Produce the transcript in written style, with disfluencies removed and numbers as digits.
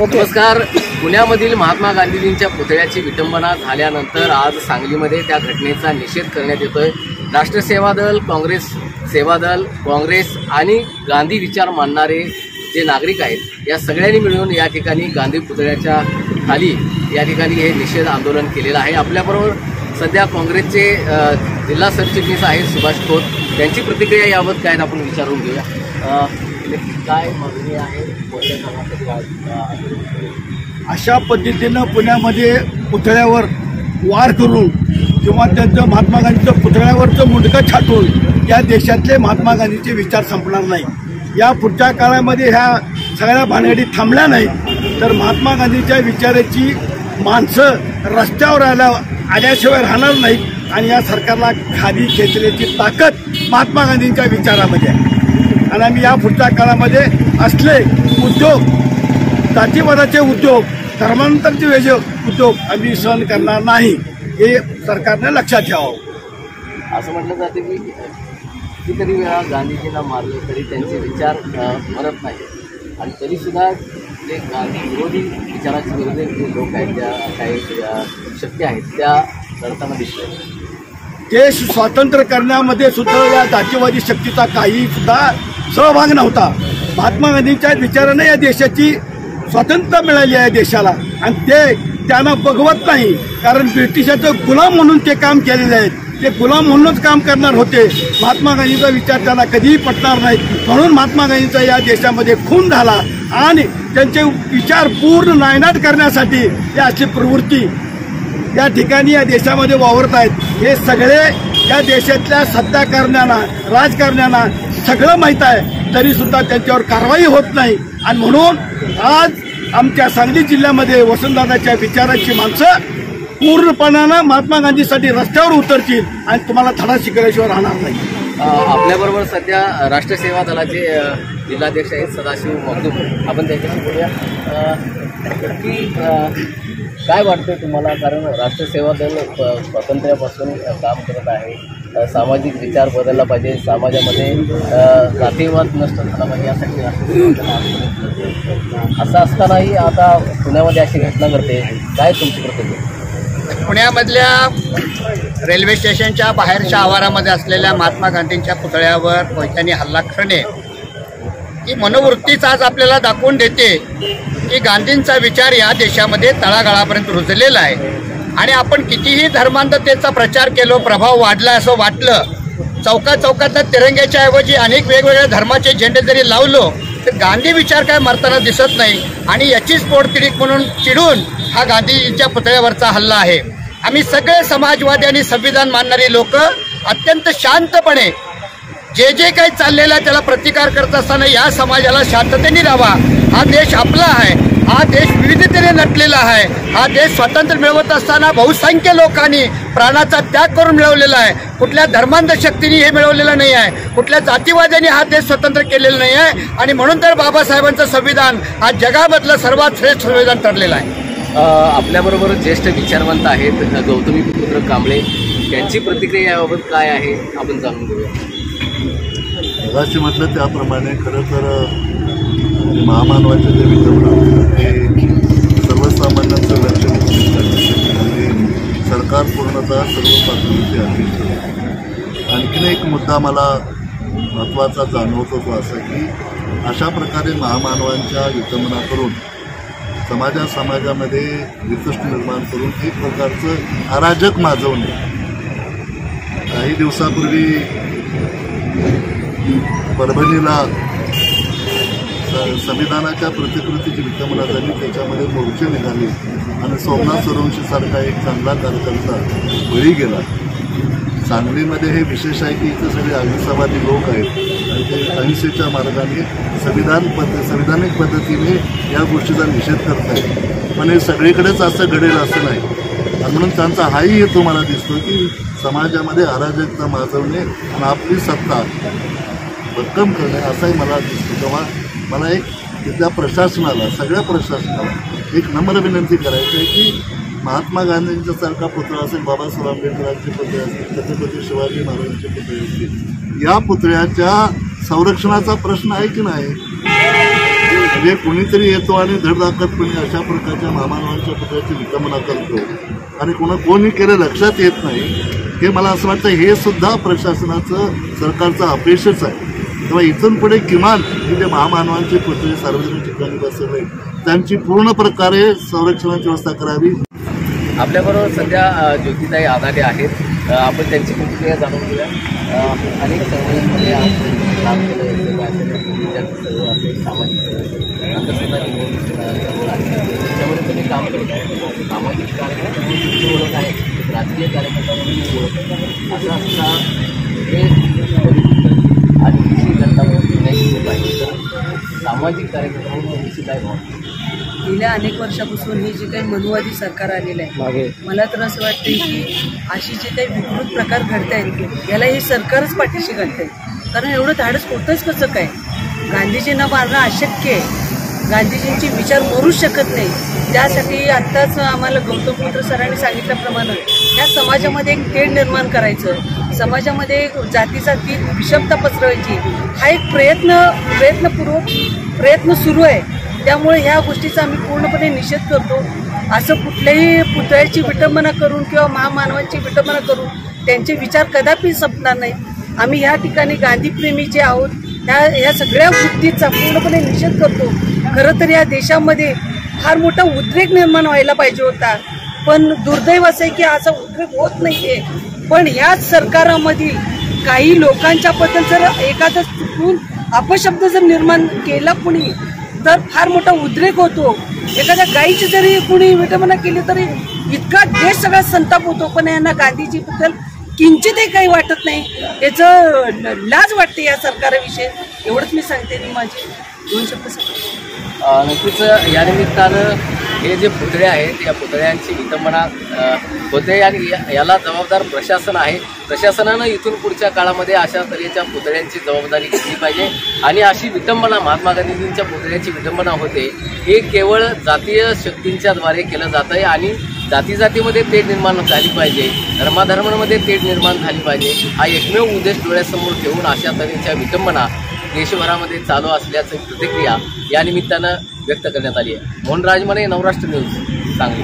नमस्कार. पुण्यामधील महात्मा गांधीजींच्या पुतळ्याची विटंबना झाल्यानंतर आज सांगलीमध्ये त्या घटनेचा निषेध करण्यात येतोय. राष्ट्र सेवा दल, काँग्रेस सेवा दल, काँग्रेस आणि गांधी विचार मानणारे जे नागरिक आहेत या सगळ्यांनी मिळून या ठिकाणी गांधी पुतळ्याच्या खाली या ठिकाणी हे निषेध आंदोलन केलेलं आहे. आपल्याबरोबर सध्या काँग्रेसचे जिल्हा सरचिटणीस आहेत सुभाष खोत. त्यांची प्रतिक्रिया याबाबत काय आपण विचारून घेऊया. काय मागणी आहे? अशा पद्धतीनं पुण्यामध्ये पुतळ्यावर वार करून किंवा त्यांचं महात्मा गांधीचं पुतळ्यावरचं मुंडकं छाटून या देशातले महात्मा गांधीचे विचार संपणार नाही. या पुढच्या काळामध्ये ह्या सगळ्या भानगडी थांबल्या नाहीत तर महात्मा गांधीच्या विचाराची माणसं रस्त्यावर आल्याशिवाय राहणार नाहीत आणि या सरकारला खाली खेचण्याची ताकद महात्मा गांधींच्या विचारामध्ये आहे. आणि आम्ही या पुढच्या काळामध्ये असले उद्योग, जातीवादाचे उद्योग, धर्मांतरचे वेगळे उद्योग आम्ही सहन करणार नाही हे सरकारने लक्षात ठेवावं. असं म्हटलं जातं की कितीतरी वेळा गांधीजींना मारलं तरी त्यांचे विचार मरत नाही आणि तरीसुद्धा जे गांधी विरोधी विचाराचे विरोधी जे लोक आहेत, ज्या काही शक्ती आहेत त्या लढताना दिसतात. देश स्वातंत्र्य करण्यामध्ये सुद्धा या जातीवादी शक्तीचा काही सुद्धा सहभाग नव्हता. महात्मा गांधींच्या विचाराने या देशाची स्वातंत्र्य मिळाली आहे देशाला आणि ते त्यांना बघवत नाही. कारण ब्रिटिशाचं गुलाम म्हणून ते काम केलेले आहेत. ते गुलाम म्हणूनच काम करणार होते. महात्मा गांधीचा विचार त्यांना कधीही पटणार नाही. म्हणून महात्मा गांधीचा या देशामध्ये खून झाला आणि त्यांचे विचार पूर्ण नायनाट करण्यासाठी या अशी प्रवृत्ती या ठिकाणी या देशामध्ये वावरत आहेत. हे सगळे या देशातल्या सत्ताकारण्यांना, राजकारण्यांना सगळं माहीत आहे तरीसुद्धा त्यांच्यावर कारवाई होत नाही. आणि म्हणून आज आमच्या सांगली जिल्ह्यामध्ये वसंतदादाच्या विचाराची माणसं पूर्णपणानं महात्मा गांधीसाठी रस्त्यावर उतरतील आणि तुम्हाला धडा शिकल्याशिवाय राहणार नाही. आपल्याबरोबर सध्या राष्ट्र सेवा दलाचे जिल्हाध्यक्ष आहेत सदाशिव मगदूम. आपण त्यांच्याशी बोलूया की काय वाटतं तुम्हाला? कारण राष्ट्र सेवा दल स्वातंत्र्यापासून काम करत आहे. सामाजिक विचार बदलला पाहिजे, समाजामध्ये जातीवाद नष्ट झाला पाहिजे यासाठी राष्ट्र सेवा दल असं असतानाही आता पुण्यामध्ये अशी घटना घडते. काय तुमची प्रतिक्रिया? पुण्यामधल्या रेल्वे स्टेशनच्या बाहेरच्या आवारामध्ये असलेल्या महात्मा गांधींच्या पुतळ्यावर कोयत्यांनी हल्ला करणे ही मनोवृत्तीच आज आपल्याला दाखवून देते की गांधींचा विचार या देशामध्ये तळागाळापर्यंत रुजलेला आहे. आणि आपण कितीही धर्मांधतेचा प्रचार केलो, प्रभाव वाढला असं वाटलं, चौकाचौकातल्या तिरंग्याच्या ऐवजी अनेक वेगवेगळ्या धर्माचे झेंडे जरी लावलो तर गांधी विचार काय मरताना दिसत नाही. आणि याचीच पोटतिडीक म्हणून चिडून हा गांधीजींच्या पुतळ्यावरचा हल्ला आहे. आम्ही सगळे समाजवादी आणि संविधान मानणारी लोक अत्यंत शांतपणे जे जे काही चाललेलं आहे त्याला प्रतिकार करत असताना या समाजाला शांततेने राहावा. हा देश आपला आहे, हा देश विविधतेने नटलेला आहे. हा देश स्वातंत्र्य मिळवत असताना बहुसंख्य लोकांनी प्राणाचा त्याग करून मिळवलेला आहे. कुठल्या धर्मांध शक्तीने हे मिळवलेलं नाही आहे, कुठल्या जातीवाद्यांनी हा देश स्वतंत्र केलेला नाही आहे. आणि म्हणून तर बाबासाहेबांचं संविधान हा जगामधलं सर्वात श्रेष्ठ संविधान ठरलेलं आहे. आपल्याबरोबर ज्येष्ठ विचारवंत आहेत गौतमीपुत्र कांबळे. त्यांची प्रतिक्रिया याबाबत काय आहे आपण जाणून घेऊया. मगाशी म्हटलं त्याप्रमाणे खरं तर महामानवाचे जे विचार हे सर्वसामान्यांचं लक्ष आणि सरकार पूर्णतः सर्व पातळीचे आहे. आणखीन एक मुद्दा मला महत्त्वाचा जाणवतो तो असा की अशा प्रकारे महामानवांच्या विटंबना करून समाजामध्ये विकृष्ट निर्माण करून एक प्रकारचं अराजक माजवणे. काही दिवसापूर्वी परभणीला संविधानाच्या प्रतिकृतीची विटंबना झाली, त्याच्यामध्ये मोर्चे निघाले आणि सोमनाथ सूर्यवंशीसारखा एक चांगला कार्यकर्ता बळी गेला. सांगलीमध्ये हे विशेष आहे की इथे सगळे अहिंसावादी लोक आहेत आणि ते अहिंसेच्या मार्गाने संविधानिक पद्धतीने या गोष्टीचा निषेध करत आहेत. पण हे सगळीकडेच असं घडेल असं नाही. आणि म्हणून त्यांचा हाही हेतू मला दिसतो की समाजामध्ये अराजकता माजवणे आणि आपली सत्ता भक्कम करणे असाही मला दिसतो. तेव्हा मला एक तिथल्या प्रशासनाला, सगळ्या प्रशासनाला एक नम्र विनंती करायची आहे की महात्मा गांधींचा सारखा पुतळा असेल, बाबासाहेब आंबेडकरांचे पुतळे असतील, छत्रपती शिवाजी महाराजांचे पुतळे असतील, या पुतळ्याच्या संरक्षणाचा प्रश्न आहे की नाही. म्हणजे कुणीतरी येतो आणि धडधाकटपणे अशा प्रकारच्या महामानवांच्या पुतळ्याची विटंबना करतो आणि कोणी केलं लक्षात येत नाही. हे मला असं वाटतं हे सुद्धा प्रशासनाचं सरकारचं अपयशच आहे. तेव्हा इथून पुढे किमान हे जे महामानवांचे पुतळे सार्वजनिक ठिकाणी बसवले त्यांची पूर्ण प्रकारे संरक्षणाची व्यवस्था करावी. आपल्याबरोबर सध्या ज्योतिताई आदाटे आहेत. आपण त्यांची प्रतिक्रिया जाणून घेऊया. अनेक चळवळींमध्ये काम केलं, विद्यार्थी चळवळ असेल, सामाजिक चळवळ नंतर त्याच्यामध्ये तुम्ही काम करत आहे. सामाजिक कार्यकर्त्यांची ओळख आहे, राजकीय कार्यकर्त्यांची ओळख असं असता हे आणि कृषी जनता पाहिजे तर सामाजिक कार्यकर्ता म्हणून निश्चित आहे. गेल्या अनेक वर्षापासून हे जे काही मनुवादी सरकार आलेलं आहे, मला तर असं वाटतं की अशी जे काही विकृत प्रकार घडत आहेत याला हे सरकारच पाठीशी घालत आहे. कारण एवढं धाडस होतंच कसं काय? गांधीजींना मारणं अशक्य आहे. गांधीजींचे विचार मरूच शकत नाही. त्यासाठी आत्ताच आम्हाला गौतम बुद्ध सरांनी सांगितल्याप्रमाणे या समाजामध्ये एक तेढ निर्माण करायचं, समाजामध्ये जातीजाती विषमता पसरवायची हा एक प्रयत्न सुरू आहे. त्यामुळे ह्या गोष्टीचा आम्ही पूर्णपणे निषेध करतो. असं कुठल्याही पुतळ्याची विटंबना करून किंवा महामानवांची विटंबना करून त्यांचे विचार कदापि संपणार नाही. आम्ही ह्या ठिकाणी गांधीप्रेमी जे आहोत ह्या सगळ्या वृत्तीचा पूर्णपणे निषेध करतो. खरं तर या देशामध्ये फार मोठा उद्रेक निर्माण व्हायला पाहिजे होता, पण दुर्दैव असं आहे की असा उद्रेक होत नाहीये. पण ह्याच सरकारामधील काही लोकांच्या बद्दल जर एखादा चुकून अपशब्द जर निर्माण केला कुणी तर फार मोठा उद्रेक होतो. एखाद्या गायीची जरी कुणी विटंबना केली तरी इतका देश सगळा संताप होतो. पण यांना गांधीजीबद्दल किंचितही काही वाटत नाही. याचं लाज वाटते या सरकारविषयी. एवढंच मी सांगते. माझे 2 शब्द सांगते. नक्कीच या निमित्तानं हे जे पुतळे आहेत या पुतळ्यांची विटंबना होते आणि याला जबाबदार प्रशासन आहे. प्रशासनानं इथून पुढच्या काळामध्ये अशा तऱ्हेच्या पुतळ्यांची जबाबदारी घेतली पाहिजे. आणि अशी विटंबना महात्मा गांधीजींच्या पुतळ्याची विटंबना होते हे केवळ जातीय शक्तींच्या द्वारे केलं जातं आहे आणि जातीजातीमध्ये तेढ निर्माण झाली पाहिजे, धर्माधर्मांमध्ये तेढ निर्माण झाली पाहिजे हा एकमेव उद्देश डोळ्यासमोर ठेवून अशा तऱ्हेच्या विटंबना देशभरामध्ये चालू असल्याची प्रतिक्रिया या निमित्तानं व्यक्त करण्यात आली आहे. मोहन राजमाने, नवराष्ट्र न्यूज, सांगली.